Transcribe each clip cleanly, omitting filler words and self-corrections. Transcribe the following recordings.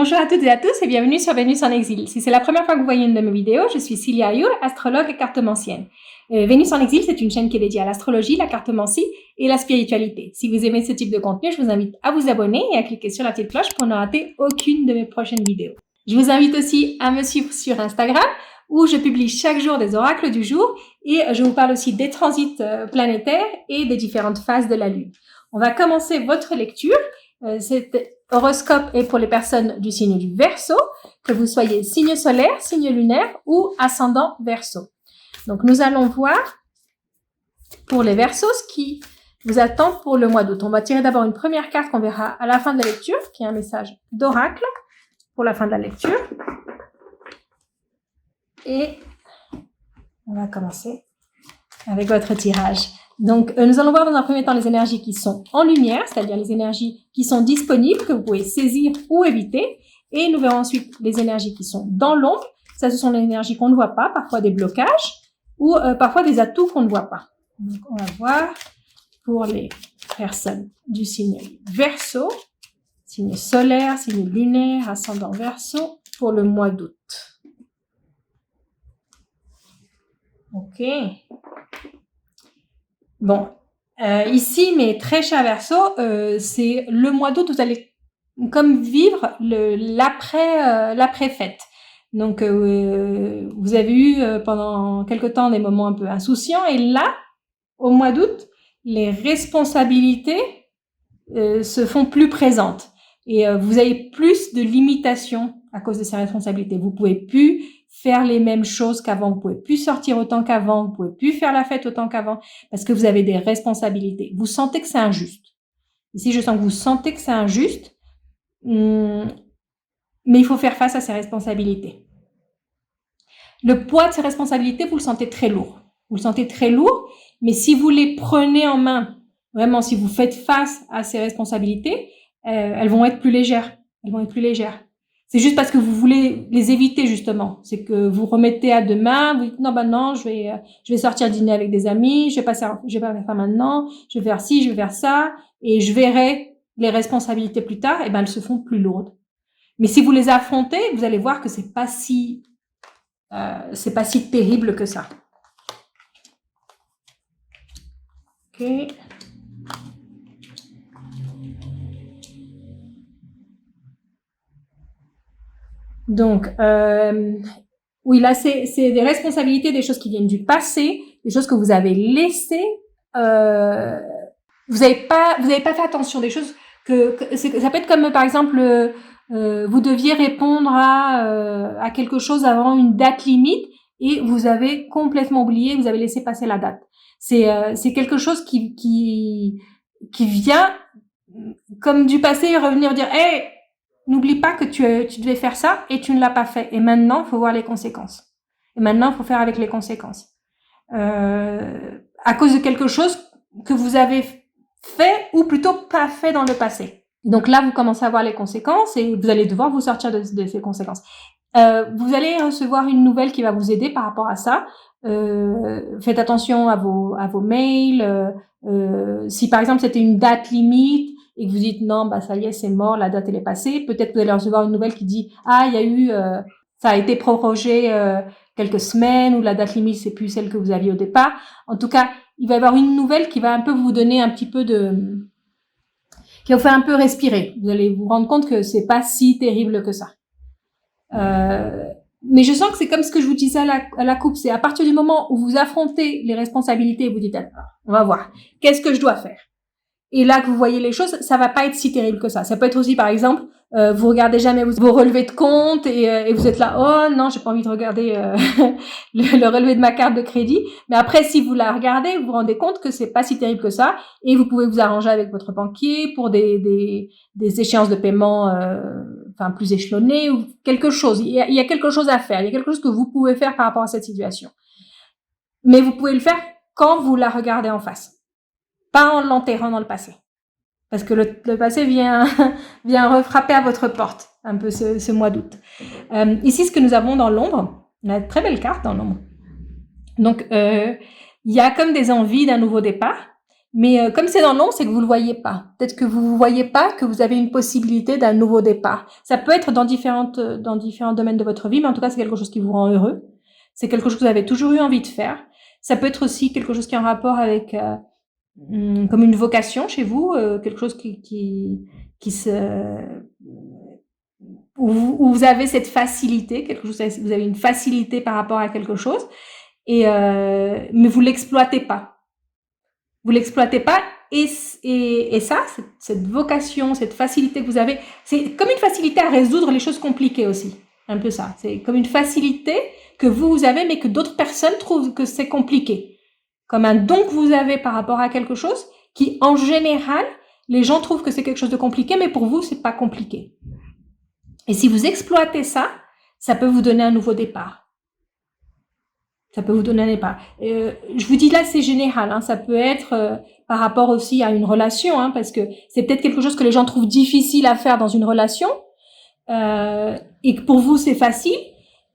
Bonjour à toutes et à tous et bienvenue sur Vénus en exil. Si c'est la première fois que vous voyez une de mes vidéos, je suis Cilia Ayur, astrologue et cartomancienne. Vénus en exil, c'est une chaîne qui est dédiée à l'astrologie, la cartomancie et la spiritualité. Si vous aimez ce type de contenu, je vous invite à vous abonner et à cliquer sur la petite cloche pour ne rater aucune de mes prochaines vidéos. Je vous invite aussi à me suivre sur Instagram où je publie chaque jour des oracles du jour et je vous parle aussi des transits planétaires et des différentes phases de la Lune. On va commencer votre lecture. Cet horoscope est pour les personnes du signe du Verseau, que vous soyez signe solaire, signe lunaire ou ascendant Verseau. Donc nous allons voir pour les Verseaux ce qui vous attend pour le mois d'août. On va tirer d'abord une première carte qu'on verra à la fin de la lecture, qui est un message d'oracle pour la fin de la lecture. Et on va commencer avec votre tirage. Donc, nous allons voir dans un premier temps les énergies qui sont en lumière, c'est-à-dire les énergies qui sont disponibles, que vous pouvez saisir ou éviter. Et nous verrons ensuite les énergies qui sont dans l'ombre. Ça, ce sont les énergies qu'on ne voit pas, parfois des blocages ou parfois des atouts qu'on ne voit pas. Donc, on va voir pour les personnes du signe Verseau, signe solaire, signe lunaire, ascendant Verseau, pour le mois d'août. Ok. Bon, ici, mes très chers Verseaux, c'est le mois d'août, vous allez comme vivre l'après-fête. Donc, vous avez eu pendant quelque temps des moments un peu insouciants, et là, au mois d'août, les responsabilités se font plus présentes. Et vous avez plus de limitations à cause de ces responsabilités. Vous pouvez plus faire les mêmes choses qu'avant, vous pouvez plus sortir autant qu'avant, vous pouvez plus faire la fête autant qu'avant, parce que vous avez des responsabilités. Vous sentez que c'est injuste. Ici, je sens que vous sentez que c'est injuste, mais il faut faire face à ces responsabilités. Le poids de ces responsabilités, vous le sentez très lourd. Vous le sentez très lourd, mais si vous les prenez en main, vraiment, si vous faites face à ces responsabilités, elles vont être plus légères. Elles vont être plus légères. C'est juste parce que vous voulez les éviter, justement. C'est que vous remettez à demain, vous dites, non, non, je vais sortir dîner avec des amis, je vais pas faire ça maintenant, je vais faire ci, je vais faire ça, et je verrai les responsabilités plus tard, et ben, elles se font plus lourdes. Mais si vous les affrontez, vous allez voir que c'est pas si terrible que ça. Ok. Donc, oui, là, c'est des responsabilités, des choses qui viennent du passé, des choses que vous avez laissées. Vous avez pas fait attention, des choses ça peut être comme, par exemple, vous deviez répondre à quelque chose avant une date limite et vous avez complètement oublié, vous avez laissé passer la date. C'est quelque chose qui vient comme du passé, revenir dire, hey, n'oublie pas que tu devais faire ça et tu ne l'as pas fait. Et maintenant, il faut voir les conséquences. Et maintenant, il faut faire avec les conséquences. À cause de quelque chose que vous avez fait ou plutôt pas fait dans le passé. Donc là, vous commencez à voir les conséquences et vous allez devoir vous sortir de ces conséquences. Vous allez recevoir une nouvelle qui va vous aider par rapport à ça. Faites attention à vos mails. Si par exemple c'était une date limite, et que vous dites non, bah ça y est, c'est mort, la date elle est passée, peut-être que vous allez recevoir une nouvelle qui dit ah, il y a eu ça a été prorogé quelques semaines ou la date limite c'est plus celle que vous aviez au départ. En tout cas, il va y avoir une nouvelle qui va un peu vous donner un petit peu qui va vous faire un peu respirer. Vous allez vous rendre compte que c'est pas si terrible que ça. Mais je sens que c'est comme ce que je vous disais à la coupe, c'est à partir du moment où vous affrontez les responsabilités et vous dites on va voir, qu'est-ce que je dois faire? Et là que vous voyez les choses, ça va pas être si terrible que ça. Ça peut être aussi, par exemple, vous regardez jamais vos relevés de compte et vous êtes là, oh non, j'ai pas envie de regarder le relevé de ma carte de crédit. Mais après, si vous la regardez, vous vous rendez compte que c'est pas si terrible que ça et vous pouvez vous arranger avec votre banquier pour des échéances de paiement plus échelonnées ou quelque chose. Il y a quelque chose à faire. Il y a quelque chose que vous pouvez faire par rapport à cette situation. Mais vous pouvez le faire quand vous la regardez en face. Pas en l'enterrant dans le passé. Parce que le passé vient refrapper à votre porte, un peu ce mois d'août. Ici, ce que nous avons dans l'ombre, on a une très belle carte dans l'ombre. Donc, il y a comme des envies d'un nouveau départ. Mais comme c'est dans l'ombre, c'est que vous le voyez pas. Peut-être que vous voyez pas que vous avez une possibilité d'un nouveau départ. Ça peut être dans différents domaines de votre vie, mais en tout cas, c'est quelque chose qui vous rend heureux. C'est quelque chose que vous avez toujours eu envie de faire. Ça peut être aussi quelque chose qui est en rapport avec comme une vocation chez vous, quelque chose qui se où vous avez cette facilité, quelque chose, vous avez une facilité par rapport à quelque chose, et mais vous l'exploitez pas. Vous l'exploitez pas, et ça, cette vocation, cette facilité que vous avez, c'est comme une facilité à résoudre les choses compliquées aussi. Un peu ça. C'est comme une facilité que vous avez, mais que d'autres personnes trouvent que c'est compliqué. Comme un don que vous avez par rapport à quelque chose qui, en général, les gens trouvent que c'est quelque chose de compliqué, mais pour vous, c'est pas compliqué. Et si vous exploitez ça, ça peut vous donner un nouveau départ. Ça peut vous donner un départ. Je vous dis là, c'est général. Hein, ça peut être par rapport aussi à une relation, hein, parce que c'est peut-être quelque chose que les gens trouvent difficile à faire dans une relation, et que pour vous c'est facile,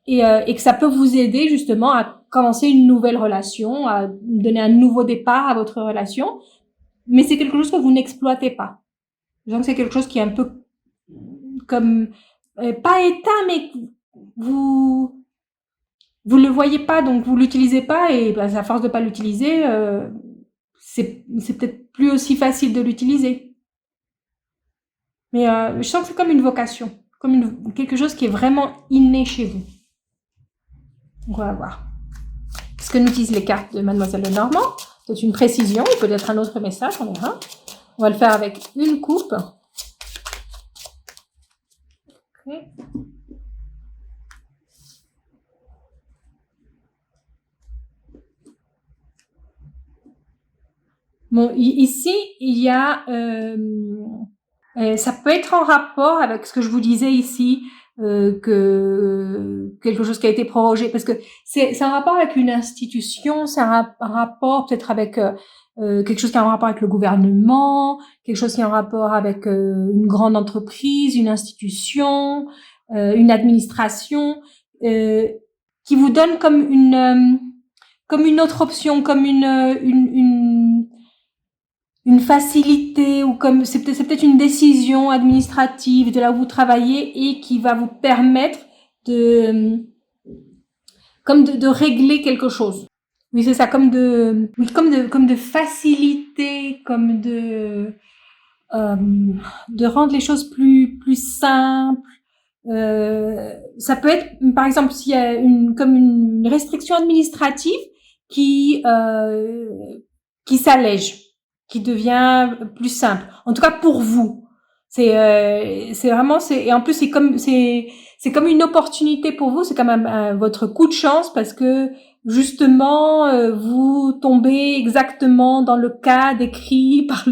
et que ça peut vous aider justement à commencer une nouvelle relation, à donner un nouveau départ à votre relation. Mais c'est quelque chose que vous n'exploitez pas. Donc c'est quelque chose qui est un peu comme pas éteint, mais vous le voyez pas, donc vous l'utilisez pas, et à force de pas l'utiliser, c'est peut-être plus aussi facile de l'utiliser. Mais je sens que c'est comme une vocation, comme quelque chose qui est vraiment inné chez vous. On va voir. Ce que nous disent les cartes de Mademoiselle Lenormand, c'est une précision, ou peut-être un autre message, on verra. On va le faire avec une coupe. Okay. Bon, ici, il y a... ça peut être en rapport avec ce que je vous disais ici, que quelque chose qui a été prorogé, parce que c'est un rapport avec une institution, c'est un rapport peut-être avec quelque chose qui a un rapport avec le gouvernement, quelque chose qui a un rapport avec une grande entreprise, une institution, une administration, qui vous donne comme une autre option, comme une facilité, ou comme c'est peut-être une décision administrative de là où vous travaillez, et qui va vous permettre de régler quelque chose. Oui, c'est ça, comme de faciliter, comme de rendre les choses plus simples. Ça peut être, par exemple, s'il y a comme une restriction administrative qui s'allège, qui devient plus simple. En tout cas pour vous, c'est vraiment, et en plus c'est comme une opportunité pour vous. C'est quand même votre coup de chance, parce que justement vous tombez exactement dans le cas décrit par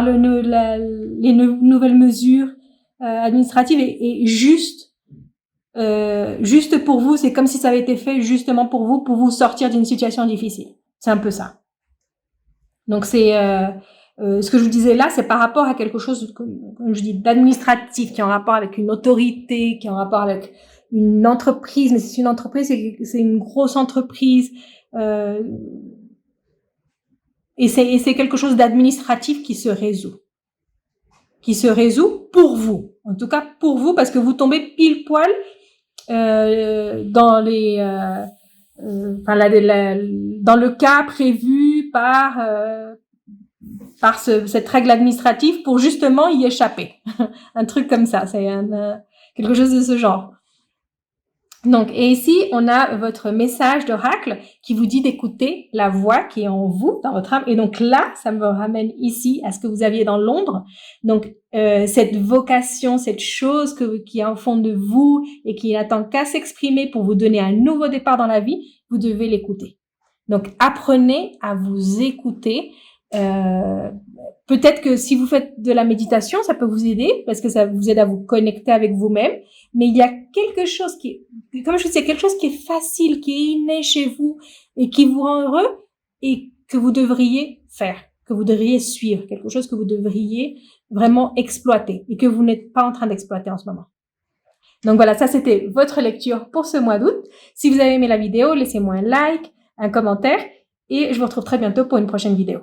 les nouvelles mesures administratives, et juste pour vous. C'est comme si ça avait été fait justement pour vous sortir d'une situation difficile. C'est un peu ça. Donc c'est ce que je vous disais là, c'est par rapport à quelque chose, comme je dis, d'administratif, qui est en rapport avec une autorité, qui est en rapport avec une entreprise. Mais c'est une entreprise, c'est une grosse entreprise, et c'est quelque chose d'administratif qui se résout pour vous. En tout cas pour vous, parce que vous tombez pile poil dans les dans le cas prévu par cette règle administrative, pour justement y échapper. Un truc comme ça, c'est quelque chose de ce genre. Donc, et ici, on a votre message d'oracle qui vous dit d'écouter la voix qui est en vous, dans votre âme. Et donc là, ça me ramène ici à ce que vous aviez dans l'ombre. Donc, cette vocation, cette chose qui est au fond de vous et qui n'attend qu'à s'exprimer pour vous donner un nouveau départ dans la vie, vous devez l'écouter. Donc, apprenez à vous écouter. Peut-être que si vous faites de la méditation, ça peut vous aider, parce que ça vous aide à vous connecter avec vous-même. Mais il y a quelque chose comme je disais, quelque chose qui est facile, qui est inné chez vous et qui vous rend heureux, et que vous devriez faire, que vous devriez suivre, quelque chose que vous devriez vraiment exploiter et que vous n'êtes pas en train d'exploiter en ce moment. Donc voilà, ça c'était votre lecture pour ce mois d'août. Si vous avez aimé la vidéo, laissez-moi un like, un commentaire, et je vous retrouve très bientôt pour une prochaine vidéo.